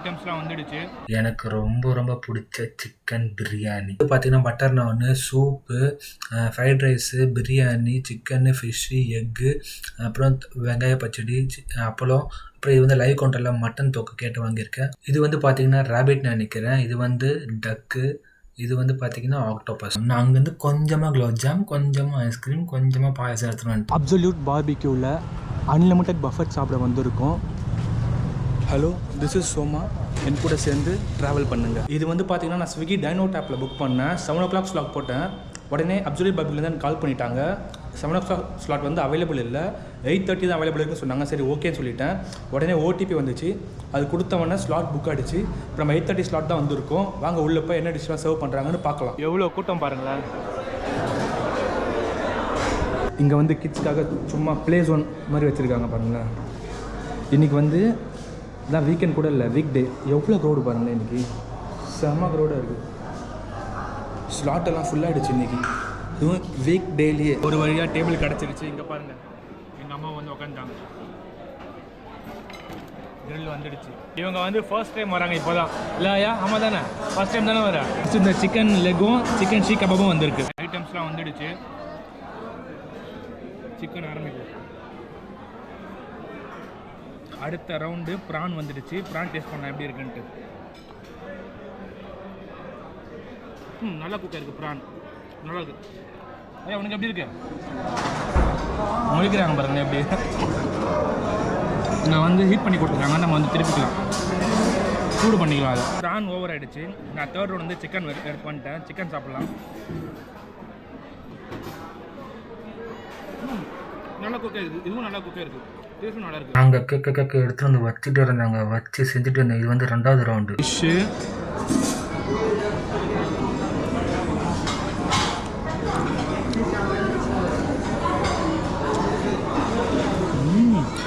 ஐட்டம்ஸ்லாம் வந்துடுச்சு. எனக்கு ரொம்ப ரொம்ப பிடிச்ச சிக்கன் பிரியாணி பார்த்தீங்கன்னா பட்டர் நானு, soup, fried rice, biryani, chicken, fish, egg, அப்புறம் வெங்காய பச்சடி, அப்பளம். அப்புறம் இது வந்து லைவ் கவுண்டரில் மட்டன் தொக்கு கேட்டு வாங்கியிருக்கேன். இது வந்து பார்த்தீங்கன்னா ரேபிட் நினைக்கிறேன். இது வந்து டக்கு. இது வந்து பார்த்தீங்கன்னா ஆக்டோபஸ். நான் அங்கேருந்து கொஞ்சமாக குலோப் ஜாம், கொஞ்சமாக ஐஸ்கிரீம், கொஞ்சமாக பாயசம் எடுத்துகிட்டு வந்துட்டேன். அப்சல்யூட் பார்பிக்யூவில் அன்லிமிட்டெட் பஃபெட் சாப்பிட வந்திருக்கோம். ஹலோ, திஸ் இஸ் சோமா. என் கூட சேர்ந்து ட்ராவல் பண்ணுங்கள். இது வந்து பார்த்தீங்கன்னா நான் ஸ்விக்கி டைனோட் ஆப்பில் புக் பண்ணேன். 7 o'clock ஸ்லாட் போட்டேன். உடனே அப்சல்யூட் பார்பிக்யூலேருந்து கால் பண்ணிட்டாங்க. 7 o'clock ஸ்லாட் வந்து அவைலபிள் இல்லை, 8:30 தான் அவைலபிள் இருக்குன்னு சொன்னாங்க. சரி ஓகேன்னு சொல்லிட்டேன். உடனே ஓடிபி வந்துச்சு. அது கொடுத்தவொடனே ஸ்லாட் புக் ஆகிடுச்சு. இப்போ நம்ம 8:30 ஸ்லாட் தான் வந்திருக்கோம். வாங்க உள்ளே போய் என்ன டிஷ்லாம் சர்வ் பண்ணுறாங்கன்னு பார்க்கலாம். எவ்வளோ கூட்டம் பாருங்களேன். இங்கே வந்து கிட்ஸ்க்காக சும்மா ப்ளே ஜோன் மாதிரி வச்சுருக்காங்க பாருங்களேன். இன்றைக்கி வந்து இதான் வீக்கெண்ட் கூட இல்லை, வீக் டே. எவ்வளோ க்ரௌடு பாருங்களேன் இன்றைக்கி. செம்ம க்ரௌடாக இருக்குது. ஸ்லாட்டெல்லாம் ஃபுல்லாகிடுச்சு இன்றைக்கி. இதுவும் வீக் டேலியே ஒரு வழியாக டேபிள் கிடச்சிருச்சு. இங்கே பாருங்கள், எங்கள் அம்மா வந்து உட்காந்துட்டாங்க. கிரில் வந்துடுச்சு. இவங்க வந்து ஃபர்ஸ்ட் டைம் வராங்க இப்போ தான். இல்லையா? ஆமாம் தானே, ஃபர்ஸ்ட் டைம் தானே வரேன். இந்த சிக்கன் லெக்கும் சிக்கன் ஷீ கபாபும் வந்திருக்கு. ஐட்டம்ஸ்லாம் வந்துடுச்சு. சிக்கன் ஆரம்பிக்கும். அடுத்த ரவுண்டு ப்ரான் வந்துடுச்சு. ப்ரான் டேஸ்ட் பண்ண எப்படி இருக்குன்ட்டு. நல்லா குக்காக இருக்குது ப்ரான். நல்லா இருக்குது. ஐயா உனக்கு எப்படி இருக்கு? முழிக்கிறாங்க பாருங்க எப்படி. இங்கே வந்து ஹீட் பண்ணி கொடுத்துருக்காங்க. நம்ம வந்து திருப்பிக்கலாம், சூடு பண்ணிக்கலாம். அது ப்ரான் ஓவர் ஆகிடுச்சு. நான் தேர்ட் ரவுண்ட் வந்து சிக்கன் எடுத்து பண்ணிட்டேன். சிக்கன் சாப்பிட்லாம். நல்லா குக்காக இருக்குது. இதுவும் நல்லா குக்காக இருக்குது. டேஸ்ட்டும் நல்லா இருக்குது. நாங்கள் கேட்க எடுத்துகிட்டு வந்து வச்சுட்டு இருந்தாங்க, வச்சு செஞ்சுட்டு இருந்தேன். இது வந்து 2வது ரவுண்டு. ஃபிஷ்ஷு,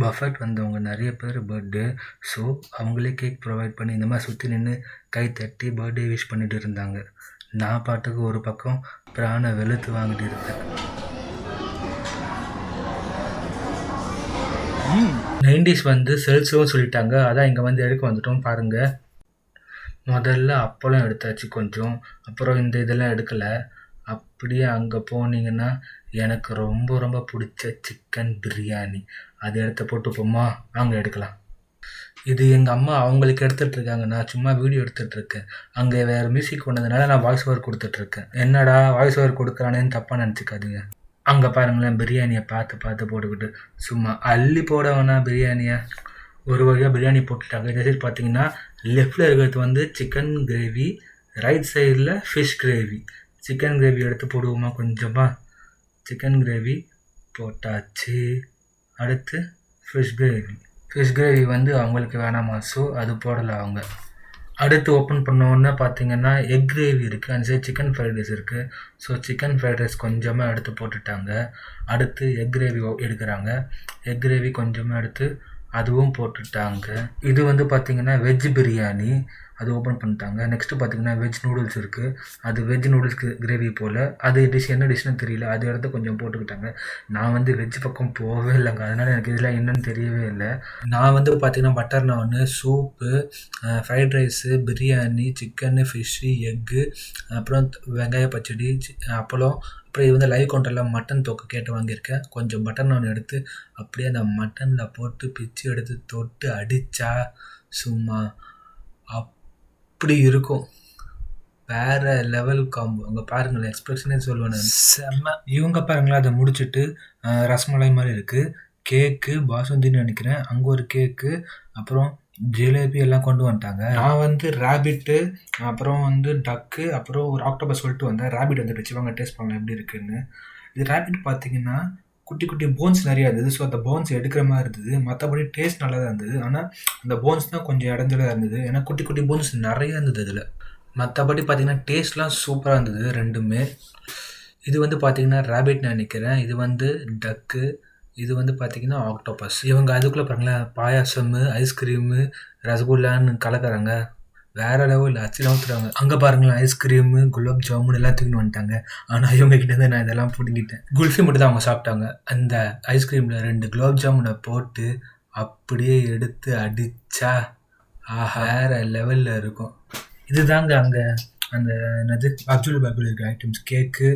பஃபெட் வந்தவங்க நிறைய பேர் பர்த்டே. ஸோ அவங்களே கேக் ப்ரொவைட் பண்ணி இந்த மாதிரி சுற்றி நின்று கை தட்டி பர்த்டே விஷ் பண்ணிட்டு இருந்தாங்க. நான் பாட்டுக்கு ஒரு பக்கம் பிராணை வெளுத்து வாங்கிட்டு இருந்தேன். 90s வந்து செல்ஸும் சொல்லிட்டாங்க. அதான் இங்கே வந்து எடுக்க வந்துட்டோம் பாருங்கள். முதல்ல அப்பளம் எடுத்தாச்சு கொஞ்சம், அப்புறம் இந்த இதெல்லாம் எடுக்கலை. அப்படியே அங்கே போனீங்கன்னா எனக்கு ரொம்ப ரொம்ப பிடிச்ச சிக்கன் பிரியாணி அது எடுத்து போட்டுப்போமா? அங்கே எடுக்கலாம். இது எங்கள் அம்மா அவங்களுக்கு எடுத்துகிட்ருக்காங்க, நான் சும்மா வீடியோ எடுத்துகிட்ருக்கேன். அங்கே வேறு மியூசிக் வந்ததுனால நான் வாய்ஸ் ஓவர் கொடுத்துட்ருக்கேன். என்னடா வாய்ஸ் ஓவர் கொடுக்குறானேன்னு தப்பாக நினச்சிக்காதீங்க. அங்கே பாருங்களேன், பிரியாணியை பார்த்து பார்த்து போட்டுக்கிட்டு சும்மா அள்ளி போட வேணா பிரியாணியை. ஒரு வழியாக பிரியாணி போட்டுட்டாங்க. இந்த சைடு பார்த்தீங்கன்னா லெஃப்டில் இருக்கிறது வந்து சிக்கன் கிரேவி, ரைட் சைடில் ஃபிஷ் கிரேவி. சிக்கன் கிரேவி எடுத்து போடுவோமா? கொஞ்சமாக சிக்கன் கிரேவி போட்டாச்சு. அடுத்து ஃபிஷ் கிரேவி. ஃபிஷ் கிரேவி வந்து அவங்களுக்கு வேணாமா, ஸோ அது போடலை அவங்க. அடுத்து ஓப்பன் பண்ணோன்னே பார்த்தீங்கன்னா எக் கிரேவி இருக்குது. அந்த சைடு சிக்கன் ஃப்ரைட் ரைஸ் இருக்குது. ஸோ சிக்கன் ஃப்ரைட் ரைஸ் கொஞ்சமாக எடுத்து போட்டுட்டாங்க. அடுத்து எக் கிரேவி எடுக்கிறாங்க. எக் கிரேவி கொஞ்சமாக எடுத்து அதுவும் போட்டுட்டாங்க. இது வந்து பார்த்திங்கன்னா வெஜ் பிரியாணி, அது ஓப்பன் பண்ணிட்டாங்க. நெக்ஸ்ட்டு பார்த்திங்கன்னா வெஜ் நூடுல்ஸ் இருக்குது. அது வெஜ் நூடுல்ஸ்க்கு கிரேவி போல். அது டிஷ் என்ன டிஷ்னு தெரியல, அது எடுத்து கொஞ்சம் போட்டுக்கிட்டாங்க. நான் வந்து வெஜ் பக்கம் போகவே இல்லைங்க, அதனால் எனக்கு இதெல்லாம் என்னென்னு தெரியவே இல்லை. நான் வந்து பார்த்திங்கன்னா பட்டர் நானு, soup, fried rice, biryani, chicken, fish, egg, அப்புறம் வெங்காய பச்சடி, அப்பளம். அப்புறம் இது வந்து லைவ் கவுண்டரில் மட்டன் தொக்கு கேட்டு வாங்கியிருக்கேன். கொஞ்சம் பட்டர் நான் எடுத்து அப்படியே அந்த மட்டனில் போட்டு பிச்சு எடுத்து தொட்டு அடித்தா சும்மா அப்படி இருக்கும். வேறு லெவல் காம்போ. அங்கே பாருங்களேன், எக்ஸ்பிரஷனே சொல்லுவேன் செம்ம. இவங்க பாருங்களேன், அதை முடிச்சுட்டு ரசமலாய் மாதிரி இருக்குது. கேக்கு பாசுந்தின்னு நினைக்கிறேன். அங்கே ஒரு கேக்கு, அப்புறம் ஜிலேபி எல்லாம் கொண்டு வந்துட்டாங்க. நான் வந்து ரேபிட்டு, அப்புறம் வந்து டக்கு, அப்புறம் ஒரு ஆக்டோபஸ் சொல்லிட்டு வந்தேன். ரேபிட் வந்துடுச்சு, வாங்க டேஸ்ட் பண்ணலாம் எப்படி இருக்குன்னு. இது ரேபிட் பார்த்தீங்கன்னா குட்டி குட்டி போன்ஸ் நிறையா இருந்தது. ஸோ அந்த போன்ஸ் எடுக்கிற மாதிரி இருந்தது. மற்றபடி டேஸ்ட் நல்லா தான் இருந்தது. ஆனால் அந்த போன்ஸ் தான் கொஞ்சம் இடைஞ்சலாக இருந்தது. ஏன்னா குட்டி குட்டி போன்ஸ் நிறையா இருந்தது இதில். மற்றபடி பார்த்திங்கன்னா டேஸ்ட்லாம் சூப்பராக இருந்தது ரெண்டுமே. இது வந்து பார்த்திங்கன்னா ரேபிட் நினைக்கிறேன். இது வந்து டக்கு. இது வந்து பார்த்திங்கன்னா ஆக்டோபஸ். இவங்க அதுக்குள்ளே பாருங்களேன், பாயாசம், ஐஸ்கிரீமு, ரசகுல்லான்னு கலக்கிறாங்க. வேறு லெவல் அச்சு ஊற்றுறாங்க. அங்கே பாருங்களேன், ஐஸ்கிரீமு, குலாப் ஜாமுன் எல்லாத்துக்குன்னு வந்துட்டாங்க. ஆனால் இவங்க கிட்டேருந்து நான் இதெல்லாம் பிடிங்கிட்டேன். குல்ஃபி மட்டும் தான் அவங்க சாப்பிட்டாங்க. அந்த ஐஸ்கிரீமில் 2 குலாப் ஜாமுனை போட்டு அப்படியே எடுத்து அடித்தா வேறு லெவலில் இருக்கும். இதுதாங்க அங்கே அந்த என்னது அப்துல் பாபில் இருக்க ஐட்டம்ஸ், கேக்கு,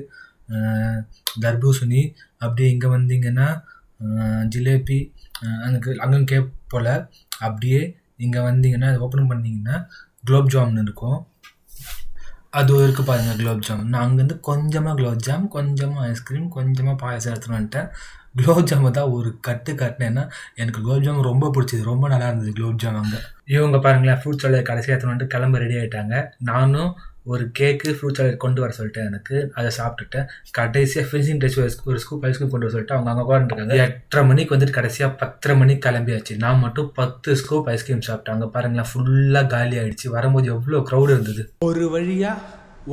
தர்பூசணி. அப்படியே இங்கே வந்தீங்கன்னா ஜிலேபி, அங்கே கேக் போல். அப்படியே இங்கே வந்தீங்கன்னா அதை ஓப்பன் பண்ணிங்கன்னா குலோப் ஜாமுன் இருக்கும். அது இருக்குது பாருங்கள் குலோப் ஜாமுன். நான் அங்கேருந்து கொஞ்சமாக குலோப் ஜாம், கொஞ்சமாக ஐஸ்கிரீம், கொஞ்சமாக பாயசம் எடுத்துகிட்டு வந்துட்டேன். குலோப் ஜாமு தான் ஒரு கட்டினேன்னா எனக்கு குலோப் ஜாமுன் ரொம்ப பிடிச்சது, ரொம்ப நல்லா இருந்தது குலோப் ஜாம் அங்கே. இவங்க பாருங்களேன் ஃப்ரூட் சாலட் கடைசியாக எடுத்துகிட்டு வந்துட்டு கிளம்ப ரெடி ஆகிட்டாங்க. நானும் ஒரு கேக்கு ஃப்ரூட் சாலட் கொண்டு வர சொல்லிட்டேன், எனக்கு அதை சாப்பிட்டுட்டேன். கடைசியாக ஃபினிஷிங் டச் ஒரு ஸ்கூப் ஐஸ்கிரீம் கொண்டு வர சொல்லிட்டு அவங்க அங்கே உட்காந்துருக்காங்க. 8:30 மணிக்கு வந்துட்டு கடைசியாக 10:30 மணிக்கு கிளம்பியாச்சு. நான் மட்டும் 10 ஸ்கூப் ஐஸ்கிரீம் சாப்பிட்டேன். அங்கே பாருங்களேன் ஃபுல்லாக காலி ஆகிடுச்சு. வரும்போது எவ்வளோ க்ரௌடு இருந்தது. ஒரு வழியாக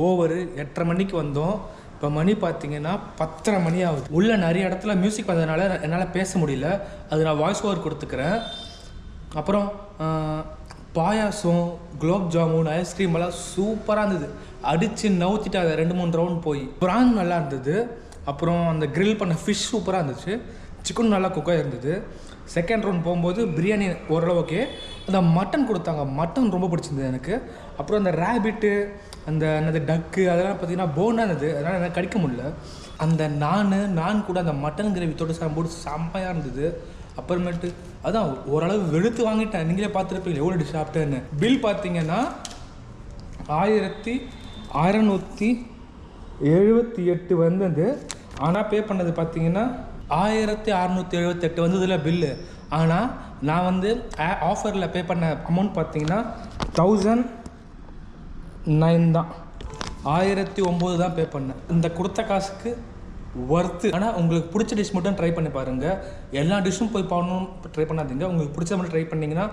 ஓவரு 8:30 மணிக்கு வந்தோம். இப்போ மணி பார்த்தீங்கன்னா 10:30 மணி ஆகுது. உள்ளே நிறைய இடத்துல மியூசிக் வந்ததுனால என்னால் பேச முடியல, அது நான் வாய்ஸ் ஓவர் கொடுத்துக்கிறேன். அப்புறம் பாயாசம், குலோப் ஜாமுன், ஐஸ்கிரீம் எல்லாம் சூப்பராக இருந்தது. அடித்து நவுத்திட்டு அதை 2-3 ரவுண்ட் போய். ப்ரான் நல்லா இருந்தது. அப்புறம் அந்த கிரில் பண்ண ஃபிஷ் சூப்பராக இருந்துச்சு. சிக்கன் நல்லா குக்காக இருந்தது. செகண்ட் ரவுண்ட் போகும்போது பிரியாணி ஓரளவு ஓகே. அந்த மட்டன் கொடுத்தாங்க, மட்டன் ரொம்ப பிடிச்சிருந்தது எனக்கு. அப்புறம் அந்த ரேபிட்டு, அந்த என்னது டக்கு, அதெல்லாம் பார்த்தீங்கன்னா போனாக இருந்தது, அதனால் எனக்கு கடிக்க முடியல. அந்த நான் கூட அந்த மட்டன் கிரேவி தொட்டு சாப்பிடும்போது செம்மையாக இருந்தது. அப்புறமேட்டு அதான் ஓரளவு வெளுத்து வாங்கிட்டேன். நீங்களே பார்த்துருப்பீங்க எவ்வளோ டிஷ் சாப்பிட்டேன்னு. பில் பார்த்தீங்கன்னா 1678 வந்தது. ஆனால் பே பண்ணது பார்த்தீங்கன்னா 1678 வந்ததில் பில்லு. ஆனால் நான் வந்து ஆஃபரில் பே பண்ண அமௌண்ட் பார்த்தீங்கன்னா 1009 தான், 1009 தான் பே பண்ணேன். இந்த கொடுத்த காசுக்கு ஒர்த்து. ஆனால் உங்களுக்கு பிடிச்ச டிஷ் மட்டும் ட்ரை பண்ணி பாருங்கள். எல்லா டிஷ்ஷும் போய் பண்ணணும் ட்ரை பண்ணாதீங்க. உங்களுக்கு பிடிச்ச மட்டும் ட்ரை பண்ணிங்கன்னா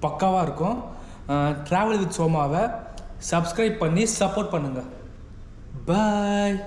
பக்காவாக இருக்கும். ட்ராவல் வித் சோமாவை சப்ஸ்கிரைப் பண்ணி சப்போர்ட் பண்ணுங்கள். பாய்.